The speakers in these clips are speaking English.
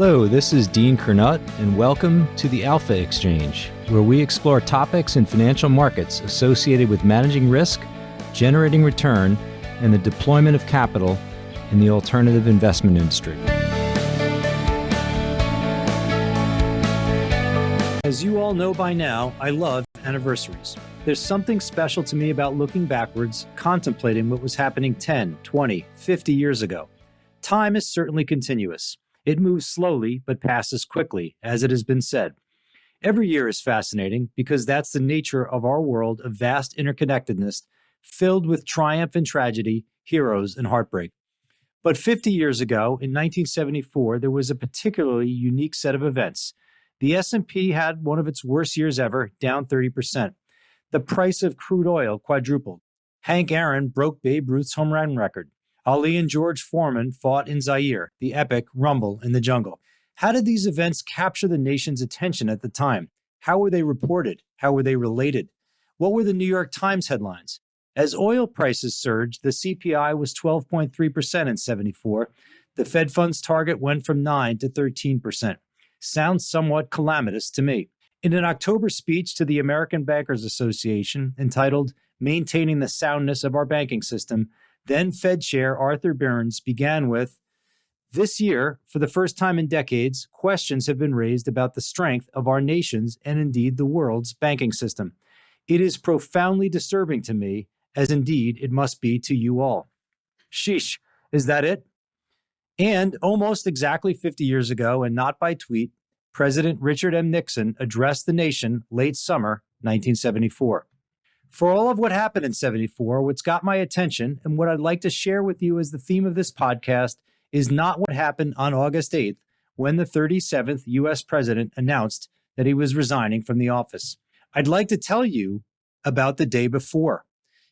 Hello, this is Dean Kernut, and welcome to the Alpha Exchange, where we explore topics in financial markets associated with managing risk, generating return, and the deployment of capital in the alternative investment industry. As you all know by now, I love anniversaries. There's something special to me about looking backwards, contemplating what was happening 10, 20, 50 years ago. Time is certainly continuous. It moves slowly, but passes quickly, as it has been said. Every year is fascinating because that's the nature of our world of vast interconnectedness, filled with triumph and tragedy, heroes and heartbreak. But 50 years ago, in 1974, there was a particularly unique set of events. The S&P had one of its worst years ever, down 30%. The price of crude oil quadrupled. Hank Aaron broke Babe Ruth's home run record. Ali and George Foreman fought in Zaire, the epic rumble in the jungle. How did these events capture the nation's attention at the time? How were they reported? How were they related? What were the New York Times headlines? As oil prices surged, the CPI was 12.3% in 74. The Fed funds target went from 9 to 13%. Sounds somewhat calamitous to me. In an October speech to the American Bankers Association entitled Maintaining the Soundness of Our Banking System, then Fed Chair Arthur Burns began with, "This year, for the first time in decades, questions have been raised about the strength of our nation's and indeed the world's banking system. It is profoundly disturbing to me, as indeed it must be to you all." Sheesh, is that it? And almost exactly 50 years ago, and not by tweet, President Richard M. Nixon addressed the nation late summer 1974. For all of what happened in 74, what's got my attention and what I'd like to share with you as the theme of this podcast is not what happened on August 8th when the 37th U.S. president announced that he was resigning from the office. I'd like to tell you about the day before.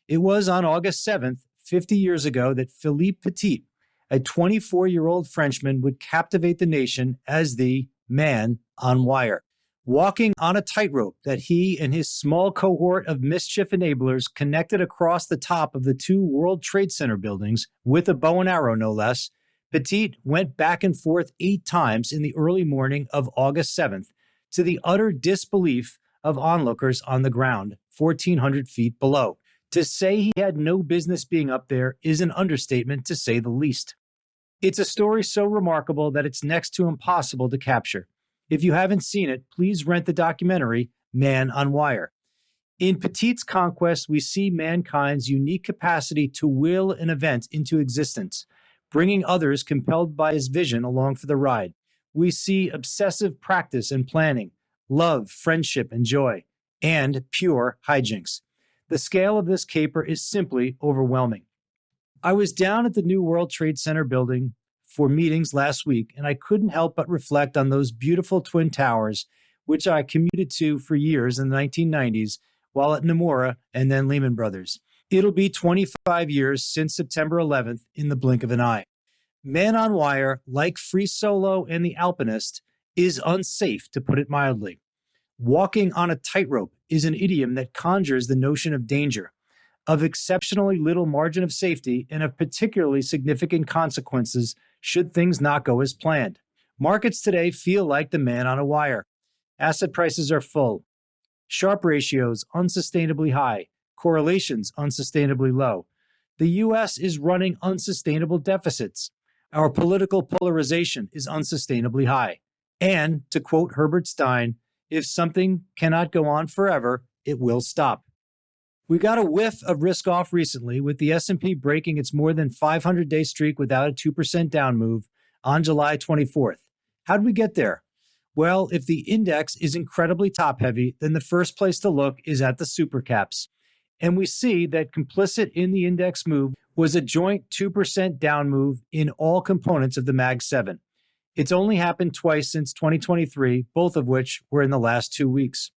It was on August 7th, 50 years ago, that Philippe Petit, a 24-year-old Frenchman, would captivate the nation as the man on wire, walking on a tightrope that he and his small cohort of mischief enablers connected across the top of the two World Trade Center buildings with a bow and arrow, no less. Petit went back and forth 8 times in the early morning of August 7th, to the utter disbelief of onlookers on the ground, 1,400 feet below. To say he had no business being up there is an understatement, to say the least. It's a story so remarkable that it's next to impossible to capture. If you haven't seen it, please rent the documentary, Man on Wire. In Petit's conquest, we see mankind's unique capacity to will an event into existence, bringing others compelled by his vision along for the ride. We see obsessive practice and planning, love, friendship, and joy, and pure hijinks. The scale of this caper is simply overwhelming. I was down at the new World Trade Center building for meetings last week, and I couldn't help but reflect on those beautiful twin towers, which I commuted to for years in the 1990s while at Nomura and then Lehman Brothers. It'll be 25 years since September 11th in the blink of an eye. Man on Wire, like Free Solo and The Alpinist, is unsafe, to put it mildly. Walking on a tightrope is an idiom that conjures the notion of danger, of exceptionally little margin of safety, and of particularly significant consequences should things not go as planned. Markets today feel like the man on a wire. Asset prices are full. Sharpe ratios unsustainably high. Correlations unsustainably low. The U.S. is running unsustainable deficits. Our political polarization is unsustainably high. And, to quote Herbert Stein, if something cannot go on forever, it will stop. We got a whiff of risk off recently, with the S&P breaking its more than 500-day streak without a 2% down move on July 24th. How'd we get there? Well, if the index is incredibly top-heavy, then the first place to look is at the supercaps. And we see that complicit in the index move was a joint 2% down move in all components of the Mag 7. It's only happened twice since 2023, both of which were in the last 2 weeks.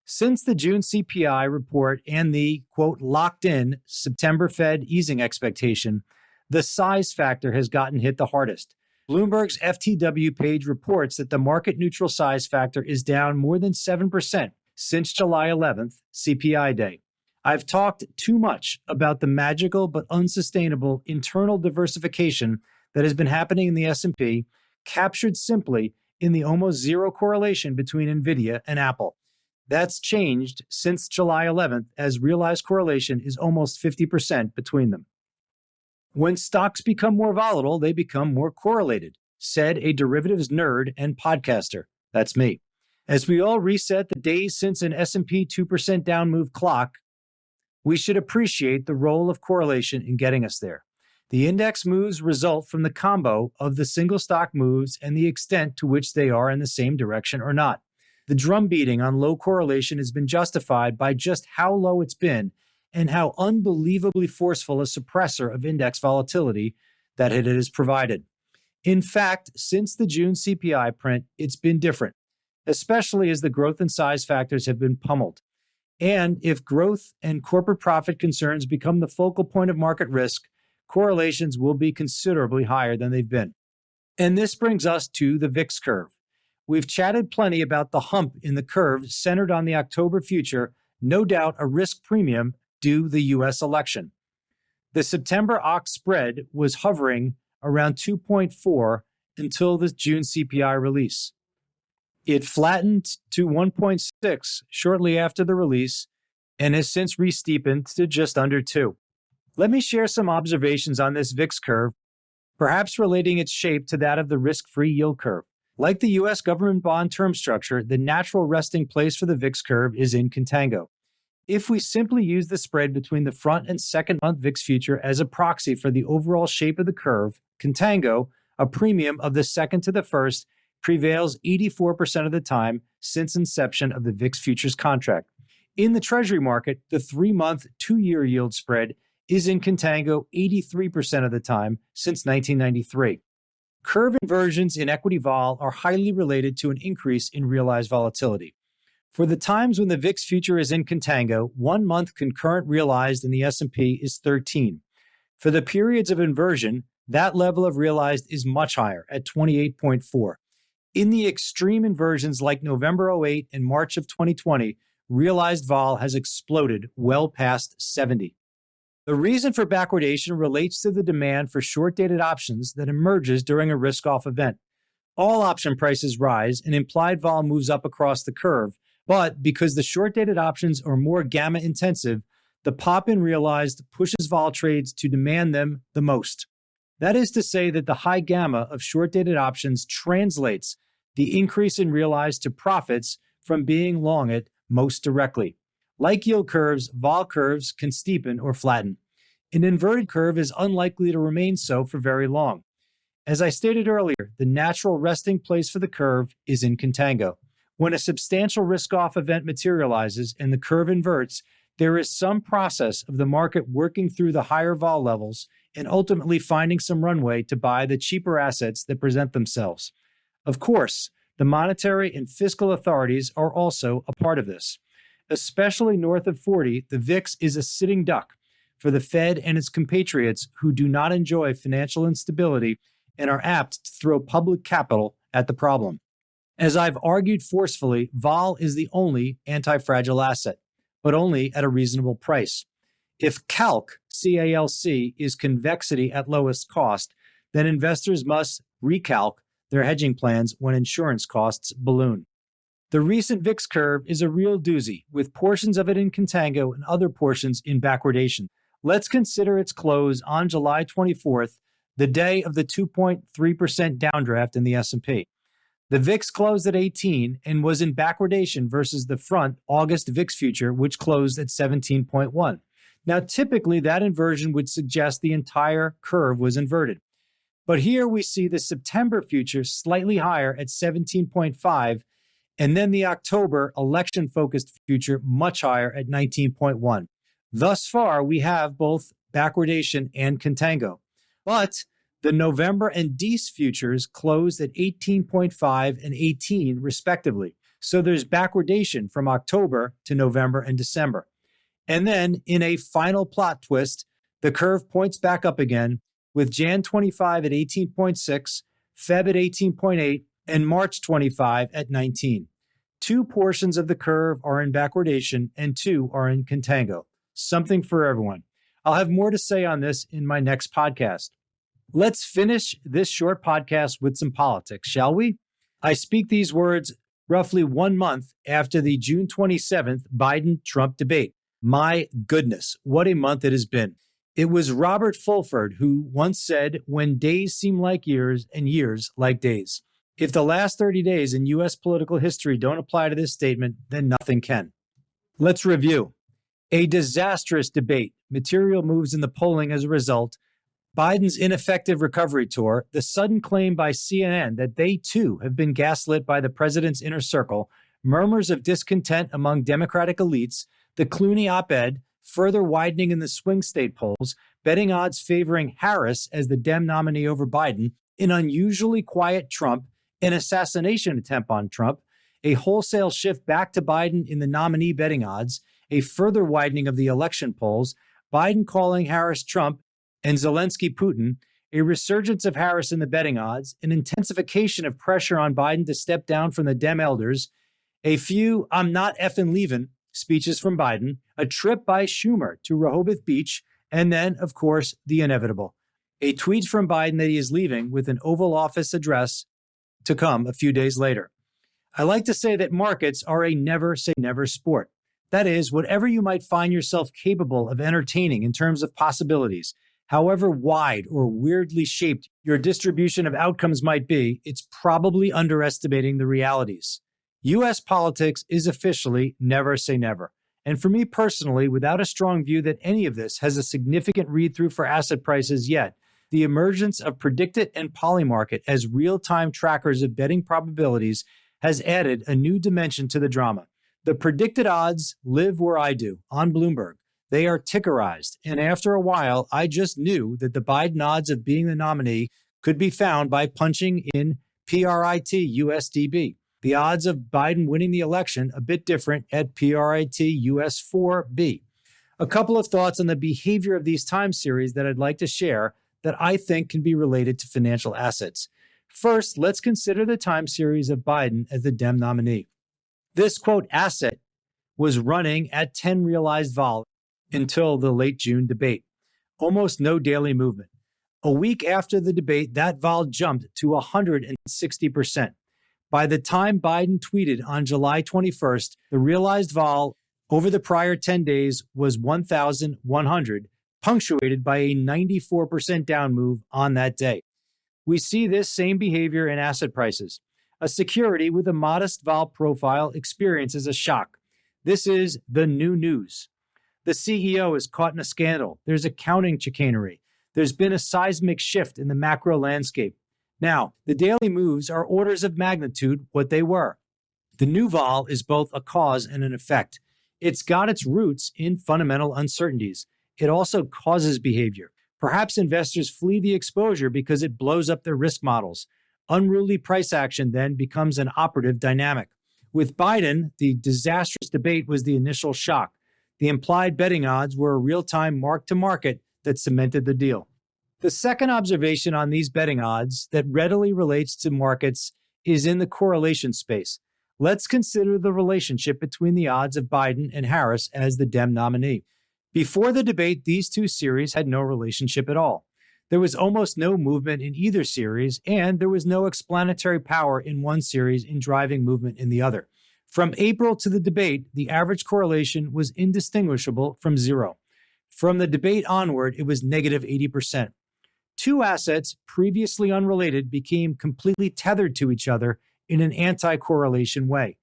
Since the June CPI report and the, quote, locked-in September Fed easing expectation, the size factor has gotten hit the hardest. Bloomberg's FTW page reports that the market-neutral size factor is down more than 7% since July 11th, CPI day. I've talked too much about the magical but unsustainable internal diversification that has been happening in the S&P, captured simply in the almost zero correlation between NVIDIA and Apple. That's changed since July 11th, as realized correlation is almost 50% between them. When stocks become more volatile, they become more correlated, said a derivatives nerd and podcaster. That's me. As we all reset the days since an S&P 2% down move clock, we should appreciate the role of correlation in getting us there. The index moves result from the combo of the single stock moves and the extent to which they are in the same direction or not. The drum beating on low correlation has been justified by just how low it's been and how unbelievably forceful a suppressor of index volatility that it has provided. In fact, since the June CPI print, it's been different, especially as the growth and size factors have been pummeled. And if growth and corporate profit concerns become the focal point of market risk, correlations will be considerably higher than they've been. And this brings us to the VIX curve. We've chatted plenty about the hump in the curve centered on the October future, no doubt a risk premium due the U.S. election. The September OX spread was hovering around 2.4 until the June CPI release. It flattened to 1.6 shortly after the release and has since re-steepened to just under 2. Let me share some observations on this VIX curve, perhaps relating its shape to that of the risk-free yield curve. Like the U.S. government bond term structure, the natural resting place for the VIX curve is in contango. If we simply use the spread between the front and second month VIX future as a proxy for the overall shape of the curve, contango, a premium of the second to the first, prevails 84% of the time since inception of the VIX futures contract. In the Treasury market, the 3-month, 2-year yield spread is in contango 83% of the time since 1993. Curve inversions in equity vol are highly related to an increase in realized volatility. For the times when the VIX future is in contango, 1-month concurrent realized in the S&P is 13. For the periods of inversion, that level of realized is much higher at 28.4. In the extreme inversions like November 08 and March of 2020, realized vol has exploded well past 70. The reason for backwardation relates to the demand for short-dated options that emerges during a risk-off event. All option prices rise and implied vol moves up across the curve, but because the short-dated options are more gamma-intensive, the pop in realized pushes vol trades to demand them the most. That is to say that the high gamma of short-dated options translates the increase in realized to profits from being long it most directly. Like yield curves, vol curves can steepen or flatten. An inverted curve is unlikely to remain so for very long. As I stated earlier, the natural resting place for the curve is in contango. When a substantial risk-off event materializes and the curve inverts, there is some process of the market working through the higher vol levels and ultimately finding some runway to buy the cheaper assets that present themselves. Of course, the monetary and fiscal authorities are also a part of this. Especially north of 40, the VIX is a sitting duck for the Fed and its compatriots who do not enjoy financial instability and are apt to throw public capital at the problem. As I've argued forcefully, vol is the only anti-fragile asset, but only at a reasonable price. If calc, C-A-L-C, is convexity at lowest cost, then investors must recalc their hedging plans when insurance costs balloon. The recent VIX curve is a real doozy, with portions of it in contango and other portions in backwardation. Let's consider its close on July 24th, the day of the 2.3% downdraft in the S&P. The VIX closed at 18 and was in backwardation versus the front August VIX future, which closed at 17.1. Now, typically, that inversion would suggest the entire curve was inverted. But here we see the September future slightly higher at 17.5, and then the October election-focused future much higher at 19.1. Thus far, we have both backwardation and contango. But the November and Dece futures closed at 18.5 and 18 respectively. So there's backwardation from October to November and December. And then in a final plot twist, the curve points back up again with Jan 25 at 18.6, Feb at 18.8, and March 25 at 19. 2 portions of the curve are in backwardation and 2 are in contango. Something for everyone. I'll have more to say on this in my next podcast. Let's finish this short podcast with some politics, shall we? I speak these words roughly 1 month after the June 27th Biden-Trump debate. My goodness, what a month it has been. It was Robert Fulford who once said, "When days seem like years and years like days." If the last 30 days in U.S. political history don't apply to this statement, then nothing can. Let's review. A disastrous debate. Material moves in the polling as a result. Biden's ineffective recovery tour, the sudden claim by CNN that they too have been gaslit by the president's inner circle, murmurs of discontent among Democratic elites, the Clooney op-ed, further widening in the swing state polls, betting odds favoring Harris as the Dem nominee over Biden, an unusually quiet Trump, an assassination attempt on Trump, a wholesale shift back to Biden in the nominee betting odds, a further widening of the election polls, Biden calling Harris Trump, and Zelensky Putin, a resurgence of Harris in the betting odds, an intensification of pressure on Biden to step down from the Dem elders, a few "I'm not effing leaving" speeches from Biden, a trip by Schumer to Rehoboth Beach, and then, of course, the inevitable. A tweet from Biden that he is leaving with an Oval Office address to come a few days later. I like to say that markets are a never say never sport. That is, whatever you might find yourself capable of entertaining in terms of possibilities, however wide or weirdly shaped your distribution of outcomes might be, it's probably underestimating the realities. U.S. politics is officially never say never. And for me personally, without a strong view that any of this has a significant read-through for asset prices yet, the emergence of Predictit and Polymarket as real-time trackers of betting probabilities has added a new dimension to the drama. The predicted odds live where I do, on Bloomberg. They are tickerized, and after a while, I just knew that the Biden odds of being the nominee could be found by punching in PRIT USDB. The odds of Biden winning the election a bit different at PRIT US4B. A couple of thoughts on the behavior of these time series that I'd like to share that I think can be related to financial assets. First, let's consider the time series of Biden as the Dem nominee. This, quote, asset was running at 10 realized vol until the late June debate. Almost no daily movement. A week after the debate, that vol jumped to 160%. By the time Biden tweeted on July 21st, the realized vol over the prior 10 days was 1,100, punctuated by a 94% down move on that day. We see this same behavior in asset prices. A security with a modest vol profile experiences a shock. This is the new news. The CEO is caught in a scandal. There's accounting chicanery. There's been a seismic shift in the macro landscape. Now, the daily moves are orders of magnitude what they were. The new vol is both a cause and an effect. It's got its roots in fundamental uncertainties. It also causes behavior. Perhaps investors flee the exposure because it blows up their risk models. Unruly price action then becomes an operative dynamic. With Biden, the disastrous debate was the initial shock. The implied betting odds were a real-time mark-to-market that cemented the deal. The second observation on these betting odds that readily relates to markets is in the correlation space. Let's consider the relationship between the odds of Biden and Harris as the Dem nominee. Before the debate, these two series had no relationship at all. There was almost no movement in either series, and there was no explanatory power in one series in driving movement in the other. From April to the debate, the average correlation was indistinguishable from zero. From the debate onward, it was negative 80%. Two assets previously unrelated became completely tethered to each other in an anti-correlation way.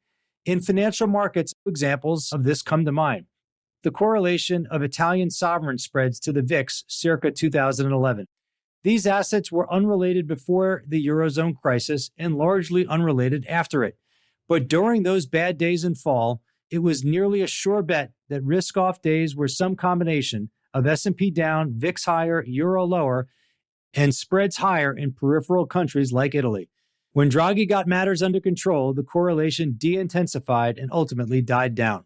In financial markets, examples of this come to mind. The correlation of Italian sovereign spreads to the VIX circa 2011. These assets were unrelated before the Eurozone crisis and largely unrelated after it. But during those bad days in fall, it was nearly a sure bet that risk-off days were some combination of S&P down, VIX higher, Euro lower, and spreads higher in peripheral countries like Italy. When Draghi got matters under control, the correlation de-intensified and ultimately died down.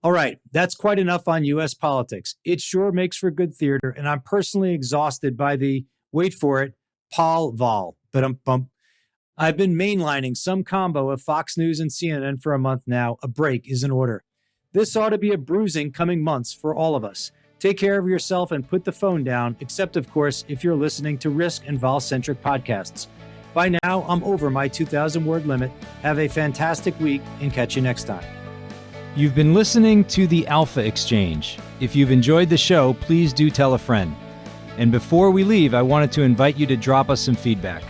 All right, that's quite enough on U.S. politics. It sure makes for good theater, and I'm personally exhausted by the, wait for it, Paul Vol. I've been mainlining some combo of Fox News and CNN for a month now. A break is in order. This ought to be a bruising coming months for all of us. Take care of yourself and put the phone down, except, of course, if you're listening to risk and vol-centric podcasts. By now, I'm over my 2,000 word limit. Have a fantastic week and catch you next time. You've been listening to the Alpha Exchange. If you've enjoyed the show, please do tell a friend. And before we leave, I wanted to invite you to drop us some feedback,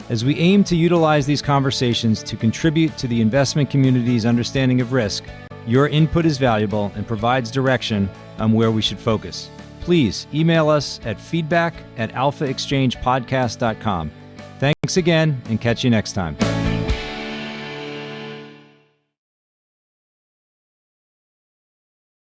as we aim to utilize these conversations to contribute to the investment community's understanding of risk. Your input is valuable and provides direction on where we should focus. Please email us at feedback@alphaexchangepodcast.com. Thanks again, and catch you next time.